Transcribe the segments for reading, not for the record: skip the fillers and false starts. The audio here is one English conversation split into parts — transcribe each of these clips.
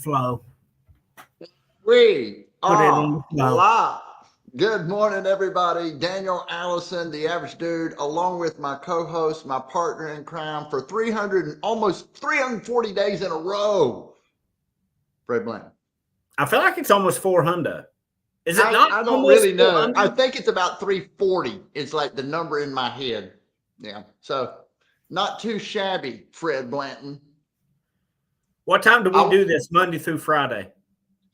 flow. We Put it are in the flow. live. Good morning, everybody. Daniel Allison, the average dude, along with my co-host, my partner in crime for 300 and almost 340 days in a row, Fred Blanton. I feel like it's almost 400. Is it not? I don't almost really know. 400? I think it's about 340. It's like the number in my head. Yeah. So not too shabby, Fred Blanton. What time do we do this? Monday through Friday?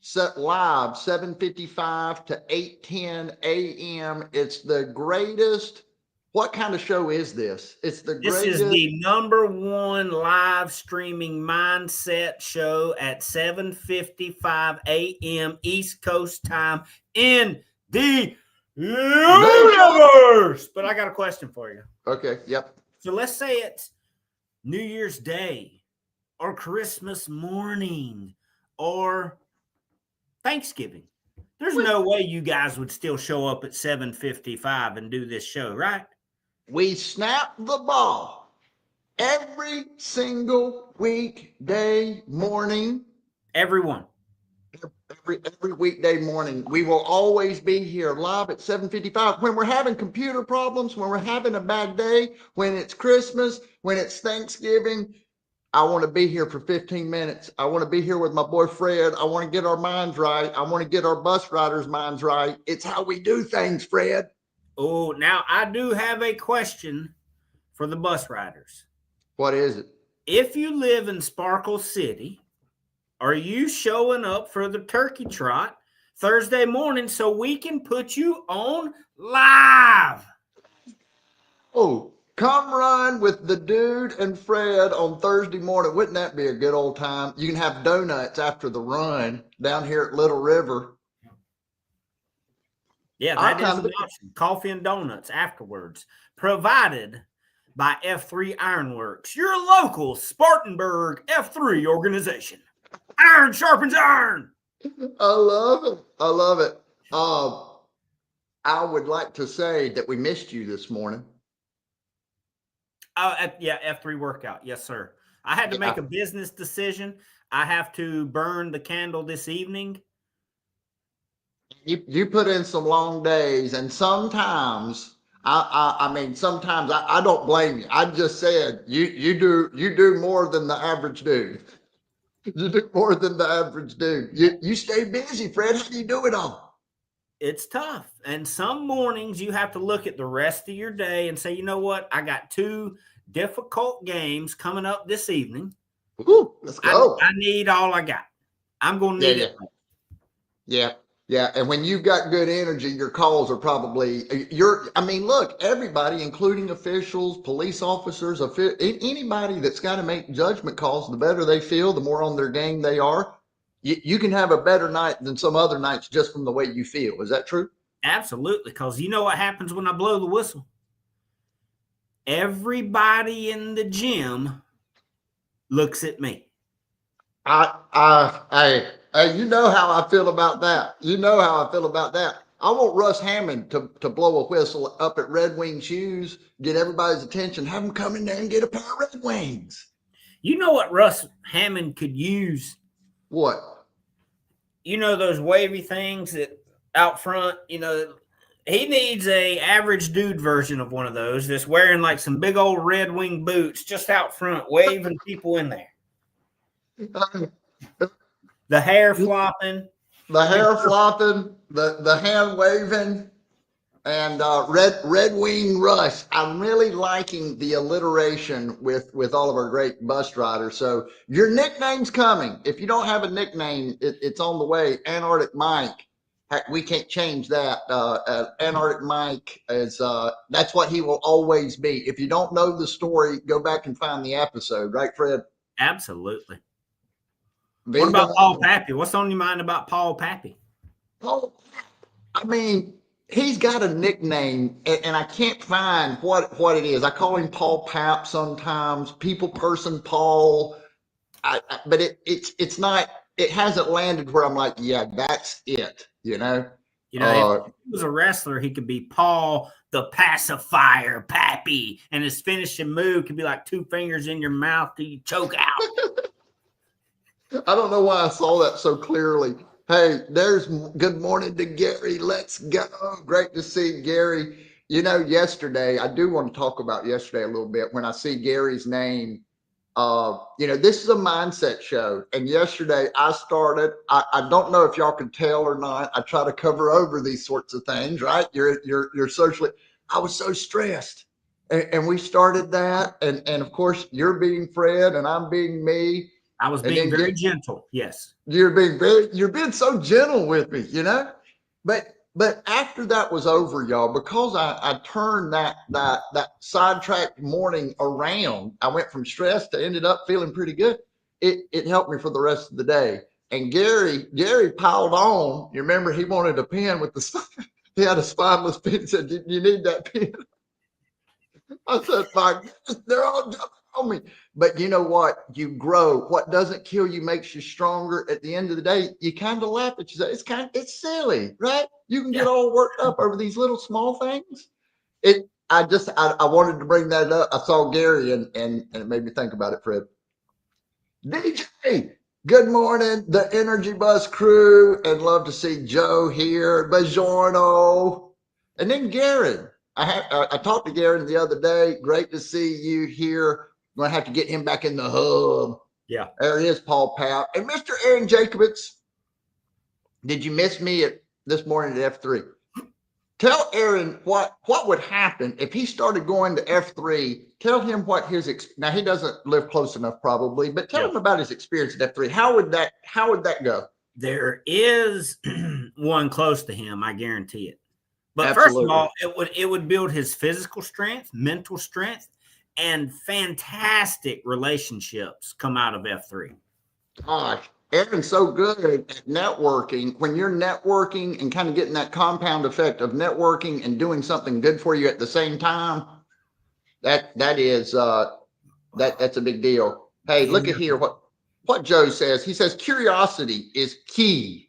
Set live 7:55 to 8:10 a.m. It's the greatest. What kind of show is this? It's the This greatest. is the #1 live streaming mindset show at 7:55 a.m. East Coast time in the universe. But I got a question for you. Okay. Yep. So let's say it's New Year's Day or Christmas morning or Thanksgiving. There's no way you guys would still show up at 7:55 and do this show, right? We snap the ball every single weekday morning. Everyone. Every weekday morning. We will always be here live at 7:55. When we're having computer problems, when we're having a bad day, when it's Christmas, when it's Thanksgiving, I want to be here for 15 minutes. I want to be here with my boy Fred. I want to get our minds right. I want to get our bus riders' minds right. It's how we do things, Fred. Oh, now I do have a question for the bus riders. What is it? If you live in Sparkle City, are you showing up for the turkey trot Thursday morning so we can put you on live? Oh, come run with the dude and Fred on Thursday morning. Wouldn't that be a good old time? You can have donuts after the run down here at Little River. Yeah, that is an option. Coffee and donuts afterwards, provided by F3 Ironworks, your local Spartanburg F3 organization. Iron sharpens iron. I love it. I love it. I would like to say that we missed you this morning. Yeah, F3 workout. Yes, sir. I had to make a business decision. I have to burn the candle this evening. You put in some long days, and sometimes sometimes I don't blame you. I just said you do more than the average dude. You do more than the average dude. You stay busy, Fred. How do you do it all? It's tough. And some mornings you have to look at the rest of your day and say, you know what? I got 2 difficult games coming up this evening. Ooh, let's go. I need all I got. I'm going to need it. Yeah. Yeah. And when you've got good energy, your calls are probably look, everybody, including officials, police officers, anybody that's got to make judgment calls, the better they feel, the more on their game they are. You can have a better night than some other nights just from the way you feel. Is that true? Absolutely. Because you know what happens when I blow the whistle? Everybody in the gym looks at me. You know how I feel about that. You know how I feel about that. I want Russ Hammond to blow a whistle up at Red Wing Shoes, get everybody's attention, have them come in there and get a pair of Red Wings. You know what Russ Hammond could use? What? You know those wavy things that out front, he needs a average dude version of one of those that's wearing like some big old Red Wing boots just out front, waving people in there. The hair flopping. The hair flopping, the hand waving, and Red Wing Rush. I'm really liking the alliteration with all of our great bus riders. So your nickname's coming. If you don't have a nickname, it's on the way. Antarctic Mike. We can't change that. Antarctic Mike is that's what he will always be. If you don't know the story, go back and find the episode, right, Fred? Absolutely. What about Paul Pappy? What's on your mind about Paul Pappy? Paul, he's got a nickname, and I can't find what it is. I call him Paul Pap sometimes. People person Paul, but it's not. It hasn't landed where I'm like, yeah, that's it. If he was a wrestler, he could be Paul the Pacifier Pappy, and his finishing move could be like 2 fingers in your mouth till you choke out. I don't know why I saw that so clearly. Hey, there's good morning to Gary. Let's go. Great to see Gary. You know, yesterday, I do want to talk about yesterday a little bit. When I see Gary's name, this is a mindset show. And yesterday I started, I don't know if y'all can tell or not. I try to cover over these sorts of things, right? You're socially, I was so stressed. And we started that. And of course, you're being Fred and I'm being me. I was And being then very gentle. Yes. you're being so gentle with me, you know. But after that was over, y'all, because I turned that sidetracked morning around. I went from stress to ended up feeling pretty good. It helped me for the rest of the day. And Gary piled on. You remember he wanted a pen with the he had a spineless pen. He said, "You need that pen." I said, "My goodness, they're all jumping on me." But you know what? You grow. What doesn't kill you makes you stronger. At the end of the day, you kind of laugh at yourself. It's silly, right? You can Yeah. get all worked up over these little small things. I wanted to bring that up. I saw Gary and it made me think about it, Fred. DJ, good morning, the Energy Bus crew, and love to see Joe here. Buongiorno. And then Gary. I talked to Gary the other day. Great to see you here. I'm gonna have to get him back in the hub. Yeah. There he is, Paul Powell. And Mr. Aaron Jacobitz. Did you miss me this morning at F3? Tell Aaron what would happen if he started going to F3. Tell him what now he doesn't live close enough probably, but tell Yeah. him about his experience at F3. How would that go? There is one close to him, I guarantee it. But Absolutely. first of all, it would build his physical strength, mental strength, and fantastic relationships come out of F3. Gosh, Aaron's so good at networking. When you're networking and kind of getting that compound effect of networking and doing something good for you at the same time, that's a big deal. Hey, look at here what Joe says. He says curiosity is key.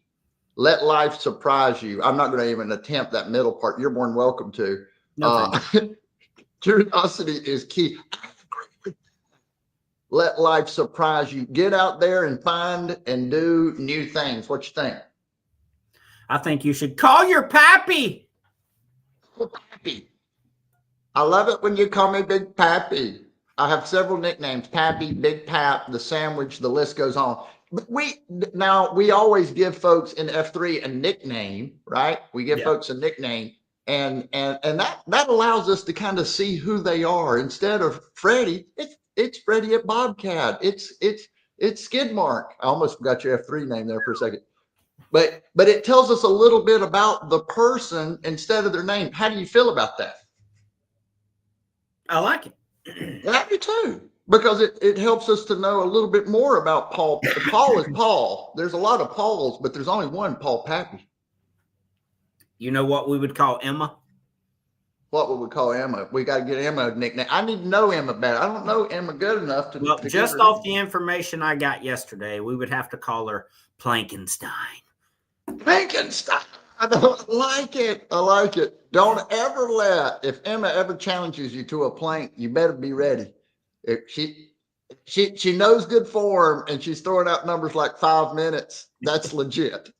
Let life surprise you. I'm not going to even attempt that middle part. You're more than welcome to. No, Curiosity is key. Let life surprise you. Get out there and find and do new things. What you think? I think you should call your pappy. Pappy. I love it when you call me Big Pappy. I have several nicknames: Pappy, Big Pap, the Sandwich. The list goes on. But we always give folks in F3 a nickname, right? We give folks a nickname, and that allows us to kind of see who they are. Instead of Freddie, it's Freddie at Bobcat. It's Skidmark. I almost forgot your F3 name there for a second. But it tells us a little bit about the person instead of their name. How do you feel about that? I like it. I do too, because it helps us to know a little bit more about Paul. Paul is Paul. There's a lot of Pauls, but there's only one Paul Pappy. You know what we would call Emma? What would we call Emma? We got to get Emma a nickname. I need to know Emma better. I don't know Emma good enough to. Well, just off the information I got yesterday, we would have to call her Plankenstein. Plankenstein. I don't like it. I like it. Don't ever if Emma ever challenges you to a plank, you better be ready. If she knows good form and she's throwing out numbers like 5 minutes, that's legit.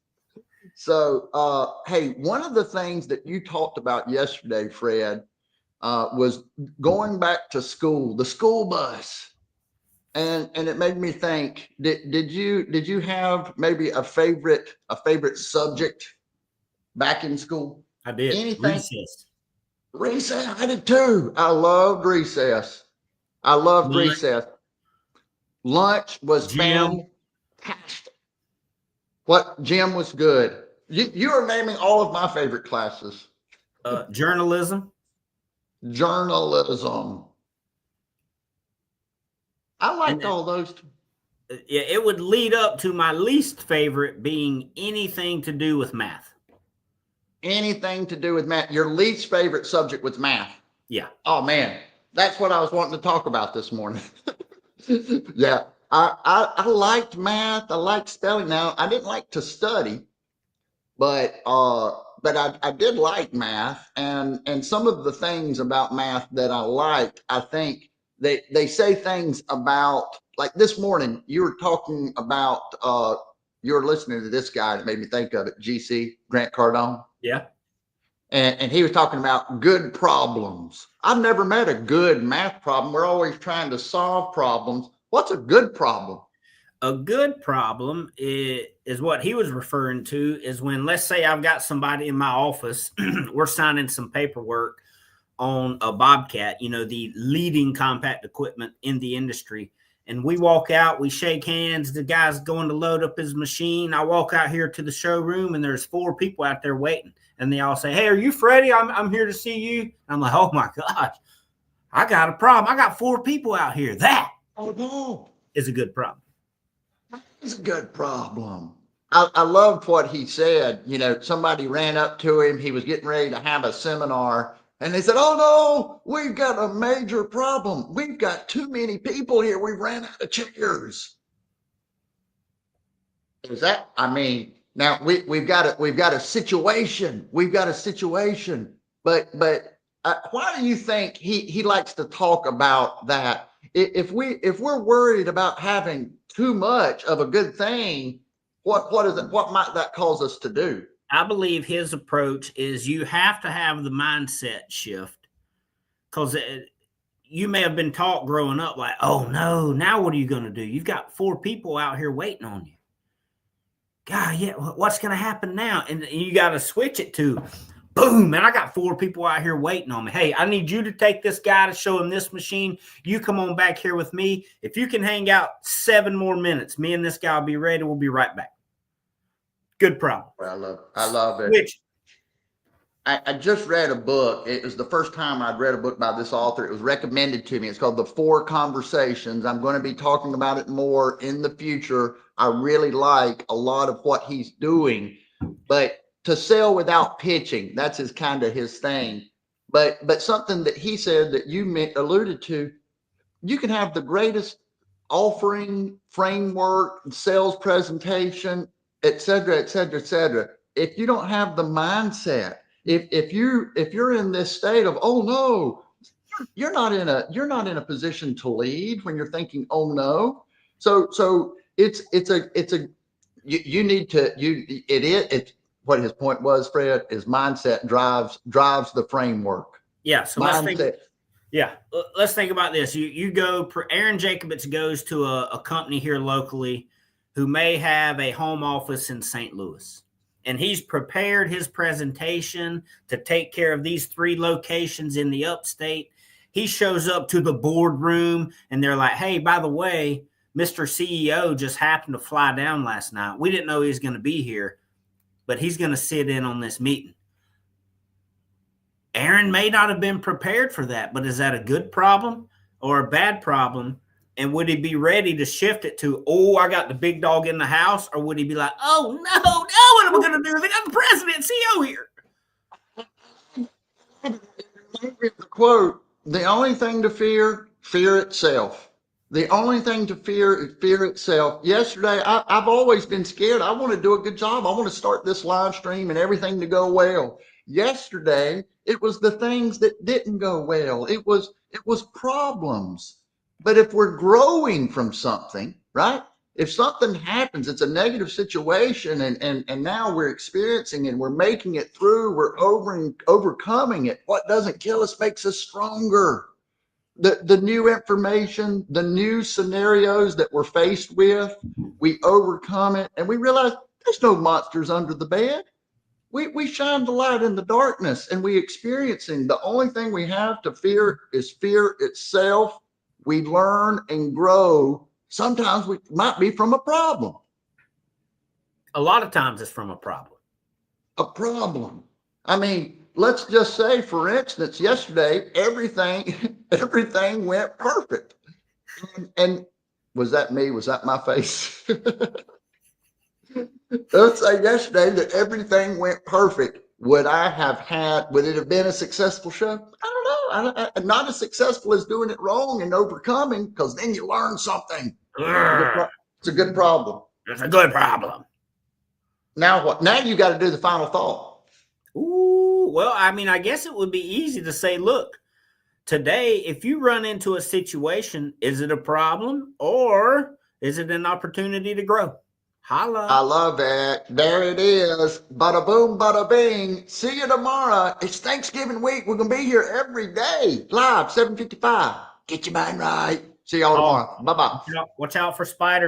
So, hey, one of the things that you talked about yesterday, Fred, was going back to school, the school bus. And it made me think, did you have maybe a favorite subject back in school? I did. Anything? Recess. I did too. I loved recess. I loved recess. Lunch was fantastic. What gym was good? You are naming all of my favorite classes. Journalism. I liked all those. It would lead up to my least favorite being anything to do with math. Anything to do with math. Your least favorite subject was math. Yeah. Oh man, that's what I was wanting to talk about this morning. Yeah, I liked math. I liked spelling. Now I didn't like to study, but I did like math, and some of the things about math that I liked, I think they say things about like this morning, you were talking about, you were listening to this guy that made me think of it, GC, Grant Cardone. Yeah. And he was talking about good problems. I've never met a good math problem. We're always trying to solve problems. What's a good problem? A good problem is what he was referring to is when, let's say I've got somebody in my office, we're signing some paperwork on a Bobcat, the leading compact equipment in the industry. And we walk out, we shake hands. The guy's going to load up his machine. I walk out here to the showroom and there's 4 people out there waiting. And they all say, "Hey, are you Freddie? I'm here to see you." I'm like, "Oh my gosh, I got a problem. I got 4 people out here." That is a good problem. It's a good problem. I loved what he said. Somebody ran up to him. He was getting ready to have a seminar. And they said, "Oh no, we've got a major problem. We've got too many people here. We ran out of chairs." Now we've got a situation. We've got a situation. But why do you think he likes to talk about that? If we're worried about having too much of a good thing, what is it? What might that cause us to do? I believe his approach is you have to have the mindset shift, because you may have been taught growing up like, "Oh no, now what are you going to do? You've got 4 people out here waiting on you. God, yeah, what's going to happen now?" And you got to switch it to, boom, man, I got 4 people out here waiting on me. Hey, I need you to take this guy to show him this machine. You come on back here with me. If you can hang out 7 more minutes, me and this guy will be ready. We'll be right back. Good problem. I love it. Which I just read a book. It was the first time I'd read a book by this author. It was recommended to me. It's called The 4 Conversations. I'm going to be talking about it more in the future. I really like a lot of what he's doing, but to sell without pitching, that's his thing. But something that he said that you alluded to, you can have the greatest offering, framework, sales presentation, et cetera, et cetera, et cetera. If you don't have the mindset, if you're in this state of, "Oh no," you're not in a position to lead when you're thinking, "Oh no." So it's what his point was, Fred, is mindset drives the framework. Yeah. So let's think about this. You go, Aaron Jacobitz goes to a company here locally who may have a home office in St. Louis, and he's prepared his presentation to take care of these 3 locations in the upstate. He shows up to the boardroom and they're like, "Hey, by the way, Mr. CEO just happened to fly down last night. We didn't know he was going to be here, but he's going to sit in on this meeting." Aaron may not have been prepared for that, but is that a good problem or a bad problem? And would he be ready to shift it to, "Oh, I got the big dog in the house"? Or would he be like, "Oh, no, what am I going to do? They got the president and CEO here." The quote, "The only thing to fear itself." The only thing to fear is fear itself. Yesterday, I've always been scared. I want to do a good job. I want to start this live stream and everything to go well. Yesterday, it was the things that didn't go well. It was problems. But if we're growing from something, right? If something happens, it's a negative situation, and now we're experiencing and we're making it through, we're overcoming it. What doesn't kill us makes us stronger. The new information, the new scenarios that we're faced with, we overcome it, and we realize there's no monsters under the bed. We shine the light in the darkness, and we experiencing. The only thing we have to fear is fear itself. We learn and grow. Sometimes we might be from a problem. A lot of times it's from a problem. A problem. I mean, let's just say, for instance, yesterday, everything went perfect. And was that me? Was that my face? Let's say yesterday that everything went perfect. Would it have been a successful show? I don't know. Not as successful as doing it wrong and overcoming, because then you learn something. It's a good problem. It's a good problem. Now what? Now you got to do the final thought. Ooh, well, I mean, I guess it would be easy to say, look, today, if you run into a situation, is it a problem or is it an opportunity to grow? Holla. I love it. There it is. Bada boom, bada bing. See you tomorrow. It's Thanksgiving week. We're going to be here every day. Live, 7:55. Get your mind right. See y'all tomorrow. Bye-bye. Watch out for spiders.